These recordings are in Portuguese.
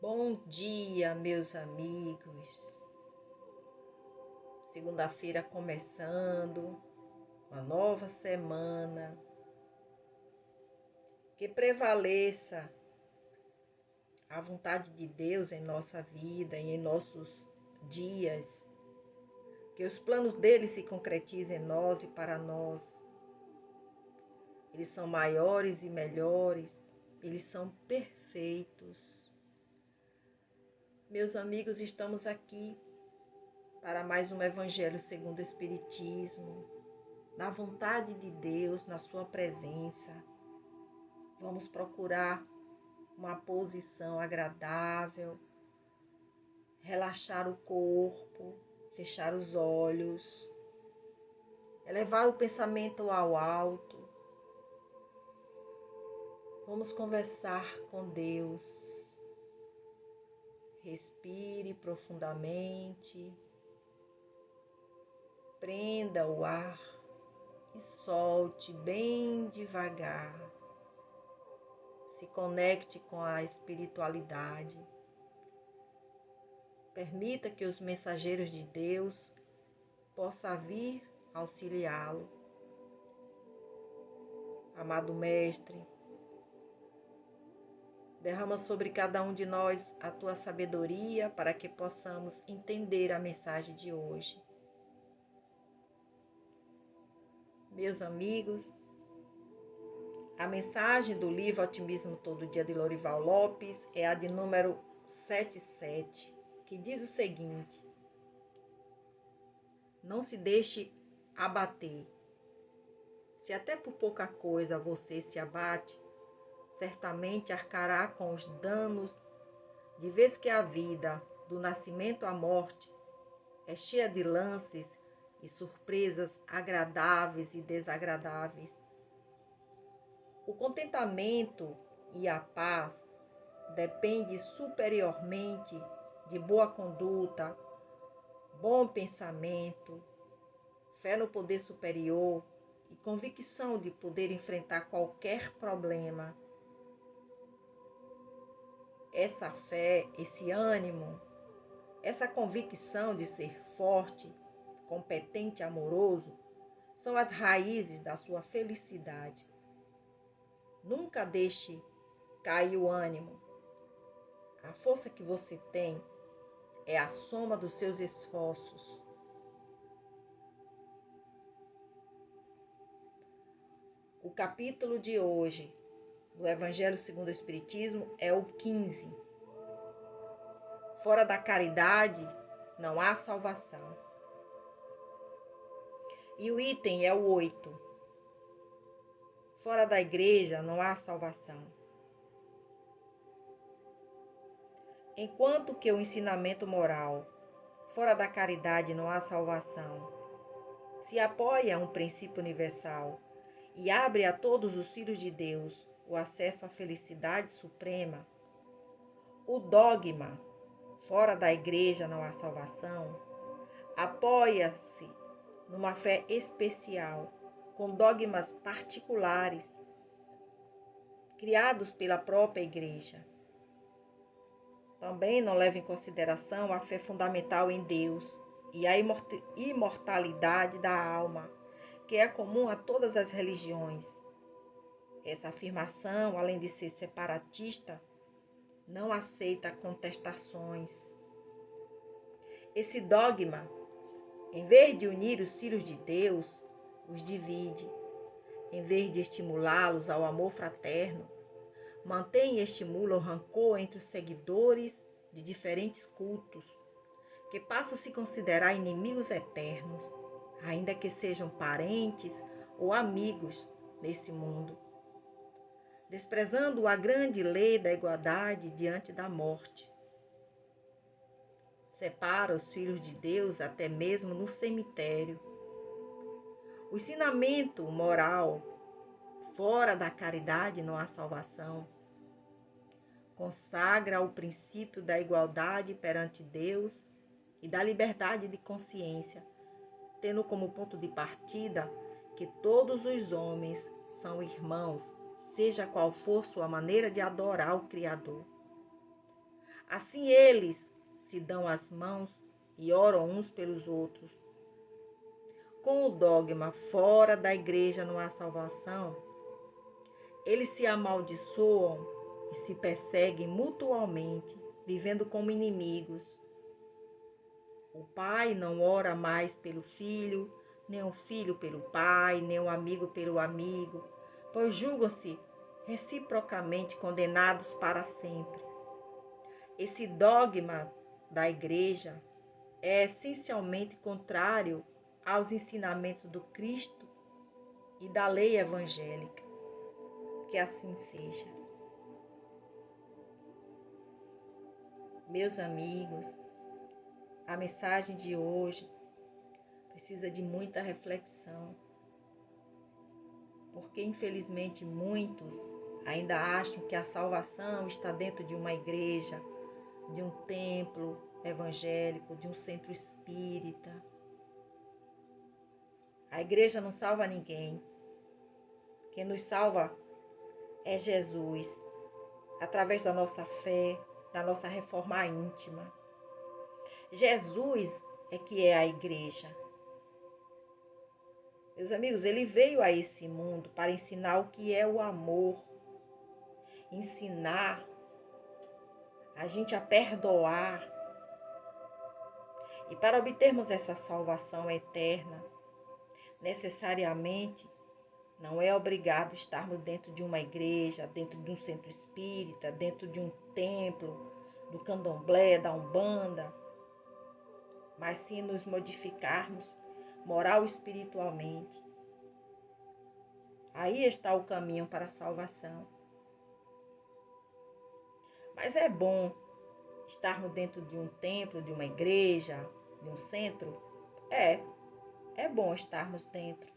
Bom dia, meus amigos. Segunda-feira começando, uma nova semana. Que prevaleça a vontade de Deus em nossa vida e em nossos dias. Que os planos dele se concretizem em nós e para nós. Eles são maiores e melhores, eles são perfeitos. Meus amigos, estamos aqui para mais um Evangelho segundo o Espiritismo, na vontade de Deus, na sua presença. Vamos procurar uma posição agradável, relaxar o corpo, fechar os olhos, elevar o pensamento ao alto. Vamos conversar com Deus. Respire profundamente. Prenda o ar e solte bem devagar. Se conecte com a espiritualidade. Permita que os mensageiros de Deus possam vir auxiliá-lo. Amado Mestre, derrama sobre cada um de nós a tua sabedoria para que possamos entender a mensagem de hoje. Meus amigos, a mensagem do livro Otimismo Todo Dia de Lorival Lopes é a de número 77, que diz o seguinte: não se deixe abater. Se até por pouca coisa você se abate, certamente arcará com os danos, de vez que a vida, do nascimento à morte, é cheia de lances e surpresas agradáveis e desagradáveis. O contentamento e a paz depende superiormente de boa conduta, bom pensamento, fé no poder superior e convicção de poder enfrentar qualquer problema. Essa fé, esse ânimo, essa convicção de ser forte, competente e amoroso são as raízes da sua felicidade. Nunca deixe cair o ânimo. A força que você tem é a soma dos seus esforços. O capítulo de hoje do Evangelho segundo o Espiritismo é o 15. Fora da caridade não há salvação. E o item é o 8. Fora da igreja não há salvação. Enquanto que o ensinamento moral, fora da caridade não há salvação, se apoia a um princípio universal e abre a todos os filhos de Deus o acesso à felicidade suprema, o dogma, fora da igreja não há salvação, apoia-se numa fé especial, com dogmas particulares, criados pela própria igreja. Também não leva em consideração a fé fundamental em Deus e a imortalidade da alma, que é comum a todas as religiões. Essa afirmação, além de ser separatista, não aceita contestações. Esse dogma, em vez de unir os filhos de Deus, os divide. Em vez de estimulá-los ao amor fraterno, mantém e estimula o rancor entre os seguidores de diferentes cultos, que passam a se considerar inimigos eternos, ainda que sejam parentes ou amigos nesse mundo, desprezando a grande lei da igualdade diante da morte. Separa os filhos de Deus até mesmo no cemitério. O ensinamento moral, fora da caridade não há salvação, consagra o princípio da igualdade perante Deus e da liberdade de consciência, tendo como ponto de partida que todos os homens são irmãos, seja qual for sua maneira de adorar o Criador. Assim eles se dão as mãos e oram uns pelos outros. Com o dogma fora da igreja não há salvação, eles se amaldiçoam e se perseguem mutualmente, vivendo como inimigos. O pai não ora mais pelo filho, nem o filho pelo pai, nem o amigo pelo amigo, pois julgam-se reciprocamente condenados para sempre. Esse dogma da igreja é essencialmente contrário aos ensinamentos do Cristo e da lei evangélica. Que assim seja. Meus amigos, a mensagem de hoje precisa de muita reflexão, porque infelizmente muitos ainda acham que a salvação está dentro de uma igreja, de um templo evangélico, de um centro espírita. A igreja não salva ninguém. Quem nos salva é Jesus, através da nossa fé, da nossa reforma íntima. Jesus é que é a igreja. Meus amigos, ele veio a esse mundo para ensinar o que é o amor, ensinar a gente a perdoar. E para obtermos essa salvação eterna, necessariamente não é obrigado estarmos dentro de uma igreja, dentro de um centro espírita, dentro de um templo, do candomblé, da umbanda, mas sim nos modificarmos moral e espiritualmente. Aí está o caminho para a salvação. Mas é bom estarmos dentro de um templo, de uma igreja, de um centro? É bom estarmos dentro,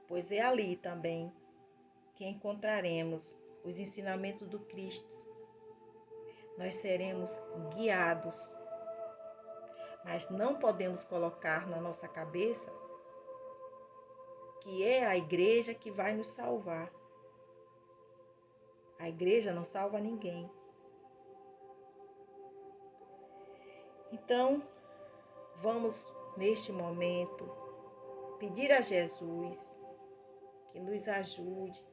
pois é ali também que encontraremos os ensinamentos do Cristo. Nós seremos guiados, mas não podemos colocar na nossa cabeça que é a igreja que vai nos salvar. A igreja não salva ninguém. Então, vamos neste momento pedir a Jesus que nos ajude,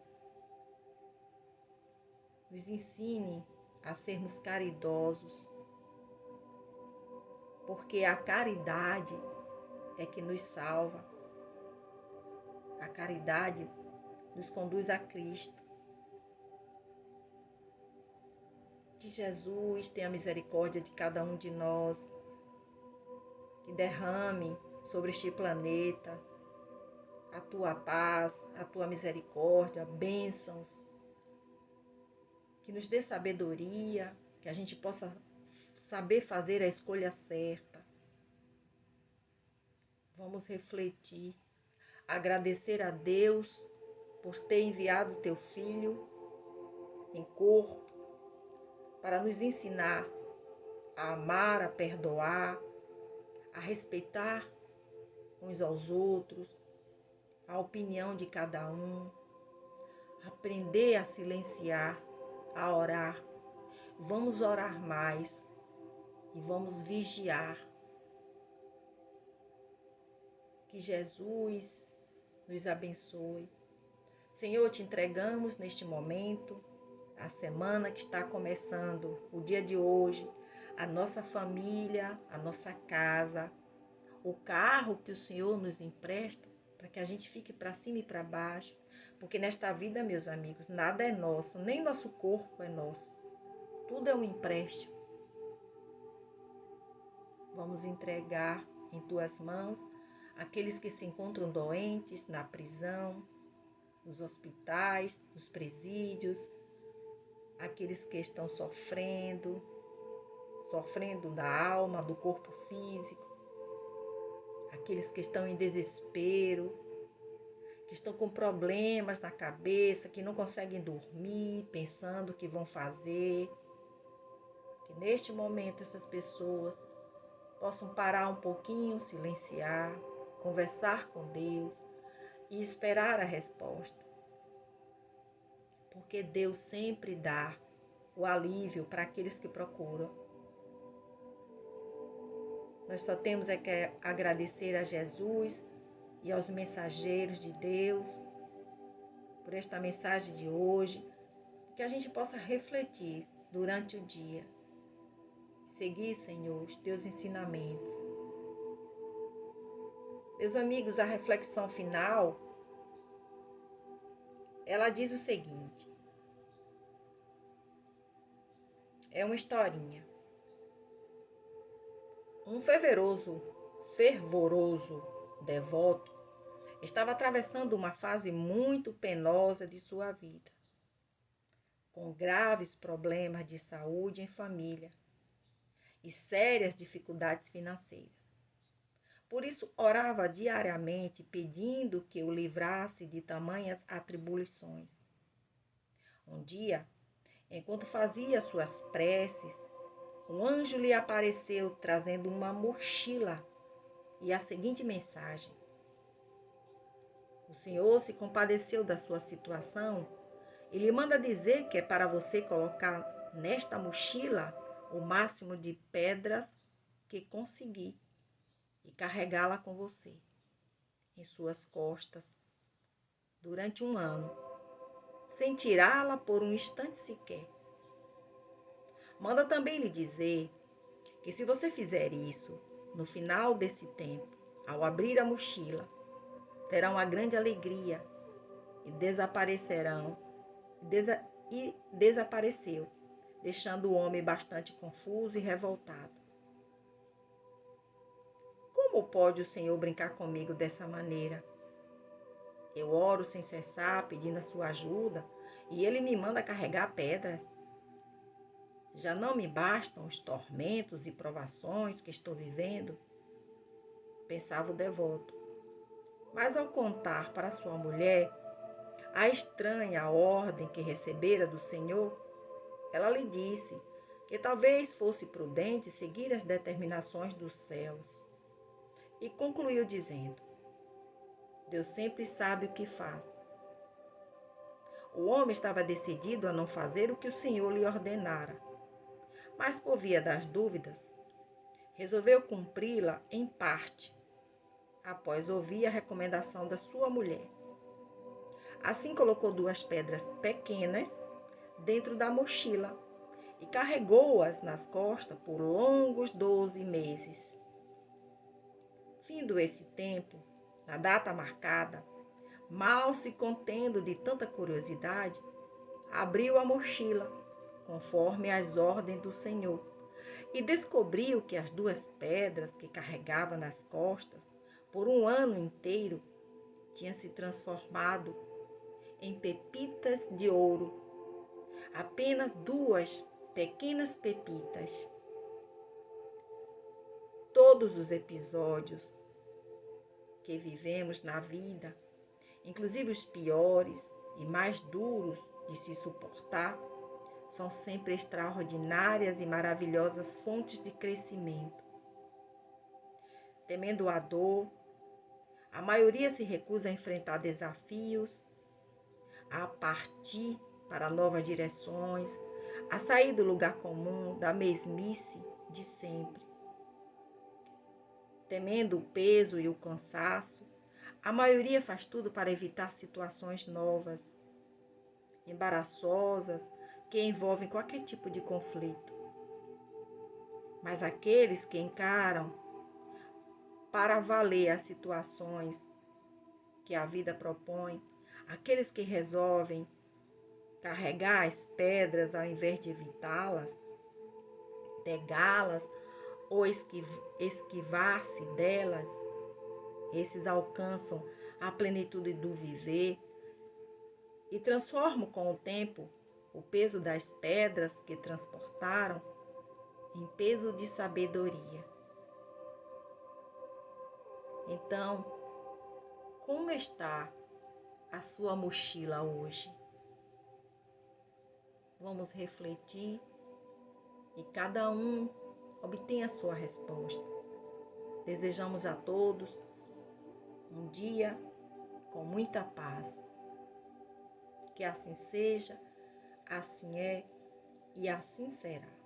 nos ensine a sermos caridosos, porque a caridade é que nos salva. A caridade nos conduz a Cristo. Que Jesus tenha misericórdia de cada um de nós, que derrame sobre este planeta a tua paz, a tua misericórdia, bênçãos, que nos dê sabedoria, que a gente possa saber fazer a escolha certa. Vamos refletir, agradecer a Deus por ter enviado teu Filho em corpo para nos ensinar a amar, a perdoar, a respeitar uns aos outros, a opinião de cada um, aprender a silenciar, a orar. Vamos orar mais e vamos vigiar. Que Jesus nos abençoe. Senhor, te entregamos neste momento a semana que está começando, o dia de hoje, a nossa família, a nossa casa, o carro que o Senhor nos empresta, para que a gente fique para cima e para baixo, porque nesta vida, meus amigos, nada é nosso, nem nosso corpo é nosso. Tudo é um empréstimo. Vamos entregar em tuas mãos aqueles que se encontram doentes na prisão, nos hospitais, nos presídios, aqueles que estão sofrendo da alma, do corpo físico, aqueles que estão em desespero, que estão com problemas na cabeça, que não conseguem dormir, pensando o que vão fazer. Que neste momento essas pessoas possam parar um pouquinho, silenciar, conversar com Deus e esperar a resposta. Porque Deus sempre dá o alívio para aqueles que procuram. Nós só temos é que agradecer a Jesus e aos mensageiros de Deus por esta mensagem de hoje, que a gente possa refletir durante o dia. Seguir, Senhor, os teus ensinamentos. Meus amigos, a reflexão final, ela diz o seguinte. É uma historinha. Um fervoroso devoto estava atravessando uma fase muito penosa de sua vida, com graves problemas de saúde em família e sérias dificuldades financeiras. Por isso, orava diariamente pedindo que o livrasse de tamanhas atribulações. Um dia, enquanto fazia suas preces, um anjo lhe apareceu trazendo uma mochila e a seguinte mensagem: o Senhor se compadeceu da sua situação e lhe manda dizer que é para você colocar nesta mochila o máximo de pedras que conseguir e carregá-la com você em suas costas durante 1 ano, sem tirá-la por um instante sequer. Manda também lhe dizer que se você fizer isso, no final desse tempo, ao abrir a mochila, terá uma grande alegria e desapareceu, deixando o homem bastante confuso e revoltado. Como pode o Senhor brincar comigo dessa maneira? Eu oro sem cessar, pedindo a sua ajuda, e ele me manda carregar pedras. Já não me bastam os tormentos e provações que estou vivendo? Pensava o devoto. Mas ao contar para sua mulher a estranha ordem que recebera do Senhor, ela lhe disse que talvez fosse prudente seguir as determinações dos céus. E concluiu dizendo: Deus sempre sabe o que faz. O homem estava decidido a não fazer o que o Senhor lhe ordenara, mas por via das dúvidas, resolveu cumpri-la em parte, após ouvir a recomendação da sua mulher. Assim colocou 2 pedras pequenas dentro da mochila e carregou-as nas costas por longos 12 meses. Findo esse tempo, na data marcada, mal se contendo de tanta curiosidade, abriu a mochila, conforme as ordens do Senhor, e descobriu que as 2 pedras que carregava nas costas por 1 ano inteiro tinham se transformado em pepitas de ouro. Apenas 2 pequenas pepitas. Todos os episódios que vivemos na vida, inclusive os piores e mais duros de se suportar, são sempre extraordinárias e maravilhosas fontes de crescimento. Temendo a dor, a maioria se recusa a enfrentar desafios, a partir para novas direções, a sair do lugar comum, da mesmice de sempre. Temendo o peso e o cansaço, a maioria faz tudo para evitar situações novas, embaraçosas, que envolvem qualquer tipo de conflito. Mas aqueles que encaram para valer as situações que a vida propõe, aqueles que resolvem carregar as pedras ao invés de evitá-las, pegá-las ou esquivar-se delas, esses alcançam a plenitude do viver e transformam com o tempo o peso das pedras que transportaram em peso de sabedoria. Então, como está a sua mochila hoje? Vamos refletir e cada um obtenha a sua resposta. Desejamos a todos um dia com muita paz. Que assim seja, assim é e assim será.